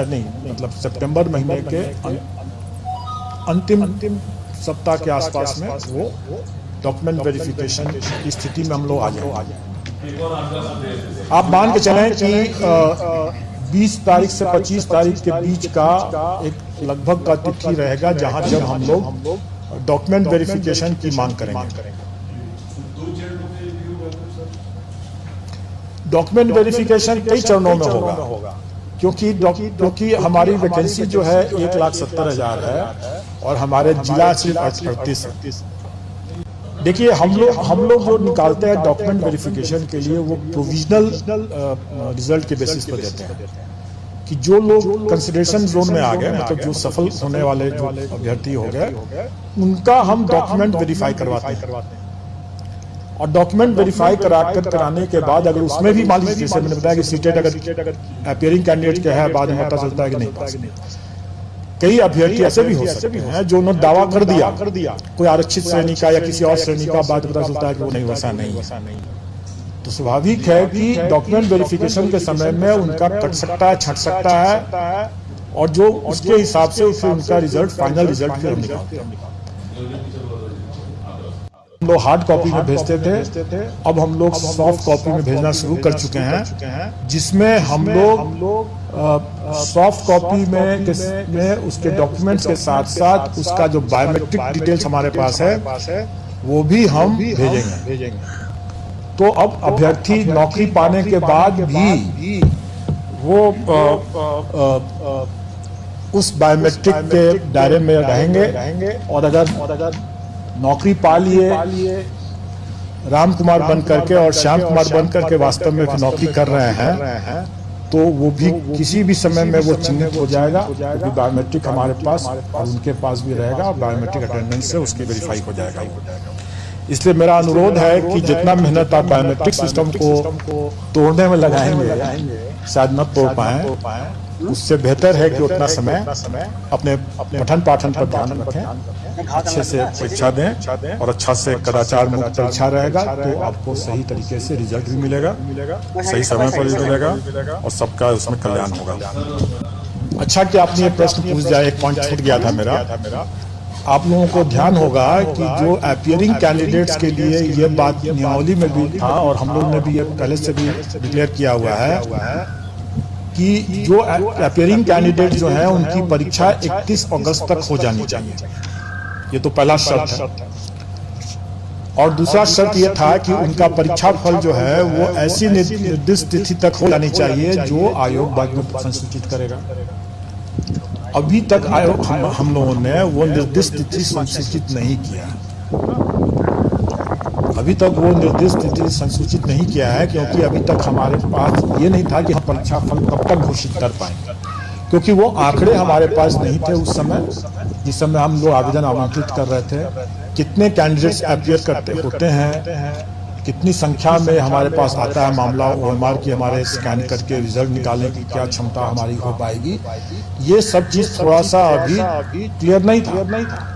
नहीं, मतलब सितंबर महीने के अंतिम सप्ताह के आसपास में वो डॉक्यूमेंट वेरिफिकेशन की स्थिति में हम लोग आ जाएंगे। आप मान के चलें कि 20 तारीख से 25 तारीख के बीच का एक लगभग का तिथि रहेगा जहां जब हम लोग डॉक्यूमेंट वेरिफिकेशन की मांग करेंगे। डॉक्यूमेंट वेरिफिकेशन कई चरणों में होगा, क्योंकि हमारी वैकेंसी जो है 1,70,000 है और हमारे जिला सिर्फ 38। देखिए, हम लोग जो निकालते हैं डॉक्यूमेंट वेरिफिकेशन के लिए वो प्रोविजनल रिजल्ट के बेसिस पर देते हैं कि जो लोग कंसिडरेशन जोन में आ गए, मतलब जो सफल होने वाले जो अभ्यर्थी हो गए, उनका हम डॉक्यूमेंट वेरीफाई करवाते हैं। और डॉक्यूमेंट वेरीफाई कराने के बाद अगर उसमें भी मान लीजिए, जैसे मैंने बताया कि सीटेट अगर अपीयरिंग कैंडिडेट का है, बाद में पता चलता है कि नहीं पास। कई अभ्यर्थी ऐसे भी हो सकते हैं जो उन्होंने दावा कर दिया कोई आरक्षित श्रेणी का या किसी और श्रेणी का, बाद पता चलता है कि वो नहीं, वैसा नहीं। तो स्वाभाविक है कि डॉक्यूमेंट वेरिफिकेशन के समय में उनका कट सकता है, छट सकता है, और जो उसके हिसाब से फिर उनका रिजल्ट, फाइनल रिजल्ट फिर निकालते हैं। हम लोग हार्ड कॉपी में भेजते थे, अब हम लोग सॉफ्ट कॉपी में भेजना शुरू कर चुके हैं, जिसमें हम लोग सॉफ्ट कॉपी में उसके डॉक्यूमेंट्स के साथ साथ उसका जो बायोमेट्रिक डिटेल्स हमारे पास है वो भी हम भेजेंगे। तो अब अभ्यर्थी नौकरी पाने के बाद भी वो उस बायोमेट्रिक के दायरे में रहेंगे, और अगर नौकरी पा लिए राम कुमार बन करके और श्याम कुमार बन करके वास्तव में नौकरी कर रहे हैं, तो वो भी किसी भी समय में वो चिन्हित हो जाएगा, क्योंकि बायोमेट्रिक हमारे पास और उनके पास भी रहेगा, और बायोमेट्रिक अटेंडेंस से उसकी वेरीफाई हो जाएगा। इसलिए मेरा अनुरोध है कि जितना मेहनत आप बायोमेट्रिक सिस्टम को तोड़ने में लगाएंगे, शायद न तोड़ पाए, उससे बेहतर है कि उतना समय अपने पठन पाठन पर ध्यान रखें, अच्छे से परीक्षा दें, और अच्छा से कदाचार मुक्त परीक्षा रहेगा तो आपको सही तरीके से रिजल्ट भी मिलेगा, सही समय पर भी मिलेगा, और सबका उसमें कल्याण होगा। अच्छा कि आपने ये प्रश्न पूछ दिया, एक पॉइंट छूट गया था मेरा। आप लोगों को ध्यान होगा कि जो अपीयरिंग कैंडिडेट्स के लिए ये बात नियमावली में भी था, और हम लोग ने भी ये पहले से भी डिक्लेयर किया हुआ है कि जो अपीयरिंग कैंडिडेट जो है उनकी परीक्षा 31 अगस्त तक हो जानी चाहिए। ये तो पहला शर्त है। और दूसरा शर्त ये था कि उनका परीक्षा फल जो है वो ऐसी निर्दिष्ट तिथि तक हो जानी चाहिए जो आयोग बाद में संसूचित करेगा। अभी तक आयोग हम लोगों ने वो निर्दिष्ट तिथि संसूचित नहीं किया, अभी तक वो निर्दिष्ट तिथि संसूचित नहीं किया है, क्योंकि अभी तक हमारे पास ये नहीं था कि हम परीक्षा फल कब तक घोषित कर पाएंगे, क्योंकि वो आंकड़े हमारे पास नहीं थे उस समय, जिस समय हम लोग आवेदन आमंत्रित कर रहे थे। कितने कैंडिडेट्स अपीयर होते हैं, कितनी संख्या में हमारे पास आता है मामला, OMR की हमारे स्कैन करके रिजल्ट निकालने की क्या क्षमता हमारी हो पाएगी, ये सब चीज थोड़ा सा अभी क्लियर नहीं था।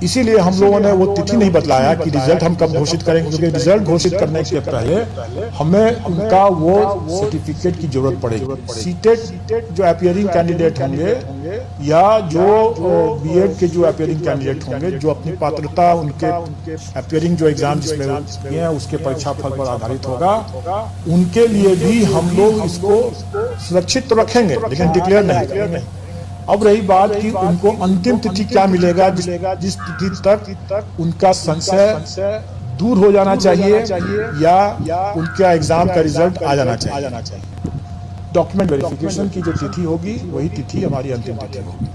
इसीलिए हम लोगों ने वो तिथि नहीं बतलाया कि रिजल्ट हम कब घोषित करेंगे, क्योंकि रिजल्ट घोषित करने के पहले हमें उनका वो सर्टिफिकेट की जरूरत पड़ेगी। सीटेट जो अपीयरिंग कैंडिडेट होंगे या जो बीएड के जो अपीयरिंग कैंडिडेट होंगे, जो अपनी पात्रता उनके अपीयरिंग जो एग्जाम जिसमें हैं उसके परीक्षा फल पर आधारित होगा, उनके लिए भी हम लोग इसको सुरक्षित तो रखेंगे लेकिन डिक्लेयर नहीं करेंगे। अब रही बात कि उनको अंतिम तिथि क्या मिलेगा, जिस तिथि तक उनका संशय दूर हो जाना चाहिए या उनका एग्जाम का रिजल्ट आ जाना चाहिए। डॉक्यूमेंट वेरिफिकेशन की जो तिथि होगी वही तिथि हमारी अंतिम तिथि होगी।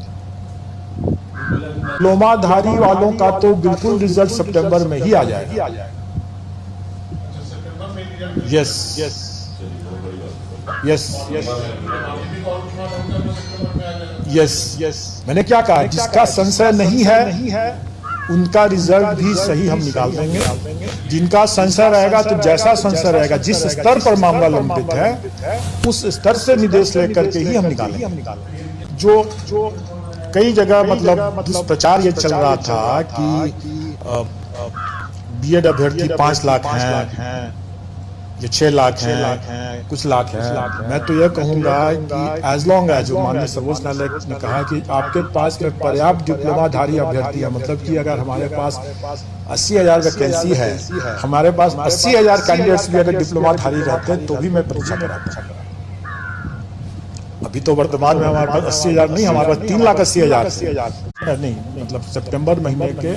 डिप्लोमाधारी वालों का तो बिल्कुल रिजल्ट सितंबर में ही आ जाएगा। यस, मैंने क्या कहा, जिसका संशय नहीं है उनका रिजल्ट भी सही हम निकाल देंगे। जिनका संशय रहेगा, तो जैसा संशय रहेगा, जिस स्तर पर मामला लंबित है उस स्तर से निर्देश लेकर के ही हम निकालेंगे। जो कई जगह मतलब दुष्प्रचार ये चल रहा था कि बीएड अभ्यर्थी 5 लाख हैं ये 6 लाख हैं, कुछ लाख हैं। मैं तो यह कहूँगा कि एज लॉन्ग एज जो माननीय सर्वोच्च न्यायालय ने कहा कि आपके पास में पर्याप्त डिप्लोमाधारी अभ्यर्थी है, मतलब कि अगर हमारे पास 80,000 वैकेंसी है, हमारे पास 80,000 कैंडिडेट्स भी अगर डिप्लोमाधारी रहते तो भी मैं परीक्षा कराता। अभी तो वर्तमान में हमारे पास 80,000 नहीं, हमारे पास 3,80,000 नहीं, मतलब सितंबर महीने के